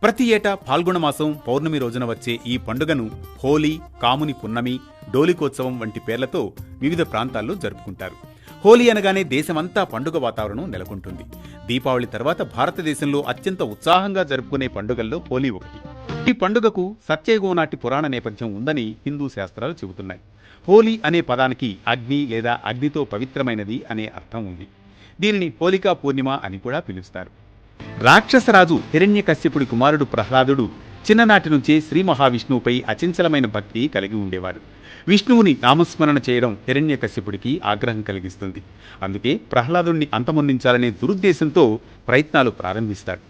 ప్రతి ఏటా పాల్గొన మాసం పౌర్ణమి రోజున వచ్చే ఈ పండుగను హోలీ, కాముని పున్నమి, డోలికోత్సవం వంటి పేర్లతో వివిధ ప్రాంతాల్లో జరుపుకుంటారు. హోలీ అనగానే దేశమంతా పండుగ వాతావరణం నెలకొంటుంది. దీపావళి తర్వాత భారతదేశంలో అత్యంత ఉత్సాహంగా జరుపుకునే పండుగల్లో హోలీ ఒకటి. ఈ పండుగకు సత్యయుగం నాటి పురాణ నేపథ్యం ఉందని హిందూ శాస్త్రాలు చెబుతున్నాయి. హోలీ అనే పదానికి అగ్ని లేదా అగ్నితో పవిత్రమైనది అనే అర్థం ఉంది. దీనిని హోలికా పూర్ణిమ అని కూడా పిలుస్తారు. రాక్షసరాజు హిరణ్యకశ్యపుడి కుమారుడు ప్రహ్లాదుడు చిన్ననాటి నుంచే శ్రీ మహావిష్ణువుపై అచంచలమైన భక్తి కలిగి ఉండేవాడు. విష్ణువుని నామస్మరణ చేయడం హిరణ్యకశ్యపుడికి ఆగ్రహం కలిగిస్తుంది. అందుకే ప్రహ్లాదుణ్ణి అంతమొందించాలనే దురుద్దేశంతో ప్రయత్నాలు ప్రారంభిస్తాడు.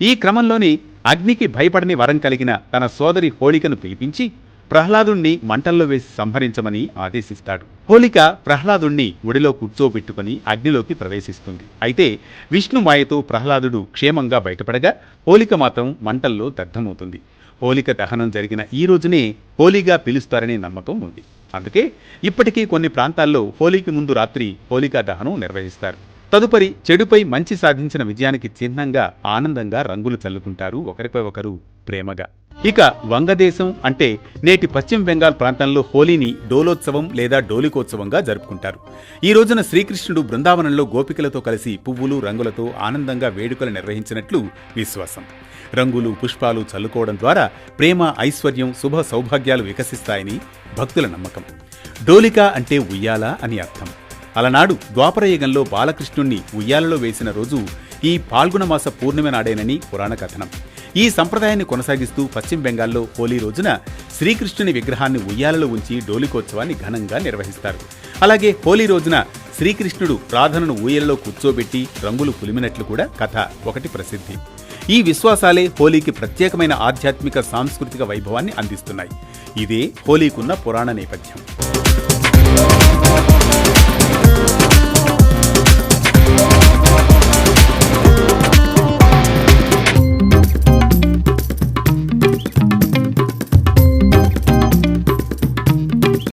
ఈ క్రమంలోనే అగ్నికి భయపడని వరం కలిగిన తన సోదరి హోళికను పిలిపించి ప్రహ్లాదుణ్ణి మంటల్లో వేసి సంహరించమని ఆదేశిస్తాడు. హోళిక ప్రహ్లాదుణ్ణి ఒడిలో కూర్చోబెట్టుకుని అగ్నిలోకి ప్రవేశిస్తుంది. అయితే విష్ణు మాయతో ప్రహ్లాదుడు క్షేమంగా బయటపడగా హోళిక మాత్రం మంటల్లో దగ్ధమవుతుంది. హోళిక దహనం జరిగిన ఈ రోజునే హోలీగా పిలుస్తారనే నమ్మకం ఉంది. అందుకే ఇప్పటికీ కొన్ని ప్రాంతాల్లో హోలీకి ముందు రాత్రి హోళికా దహనం నిర్వహిస్తారు. తదుపరి చెడుపై మంచి సాధించిన విజయానికి చిహ్నంగా ఆనందంగా రంగులు చల్లుకుంటారు ఒకరిపై ఒకరు ప్రేమగా. ఇక వంగదేశం అంటే నేటి పశ్చిమ బెంగాల్ ప్రాంతంలో హోలీని డోలోత్సవం లేదా డోలికోత్సవంగా జరుపుకుంటారు. ఈ రోజున శ్రీకృష్ణుడు బృందావనంలో గోపికలతో కలిసి పువ్వులు, రంగులతో ఆనందంగా వేడుకలు నిర్వహించినట్లు విశ్వాసం. రంగులు, పుష్పాలు చల్లుకోవడం ద్వారా ప్రేమ, ఐశ్వర్యం, శుభ సౌభాగ్యాలు వికసిస్తాయని భక్తుల నమ్మకం. డోలిక అంటే ఉయ్యాల అని అర్థం. అలనాడు ద్వాపరయుగంలో బాలకృష్ణుణ్ణి ఉయ్యాలలో వేసిన రోజు ఈ పాల్గొన మాస పూర్ణిమ నాడేనని పురాణ కథనం. ఈ సంప్రదాయాన్ని కొనసాగిస్తూ పశ్చిమ బెంగాల్లో హోలీ రోజున శ్రీకృష్ణుని విగ్రహాన్ని ఉయ్యాలలో ఉంచి డోలికోత్సవాన్ని ఘనంగా నిర్వహిస్తారు. అలాగే హోలీ రోజున శ్రీకృష్ణుడు రాధను ఊయలలో కూర్చోబెట్టి రంగులు పులిమినట్లు కూడా కథ ఒకటి ప్రసిద్ధి. ఈ విశ్వాసాలే హోలీకి ప్రత్యేకమైన ఆధ్యాత్మిక, సాంస్కృతిక వైభవాన్ని అందిస్తున్నాయి. ఇదే హోలీకున్న పురాణ నేపథ్యం.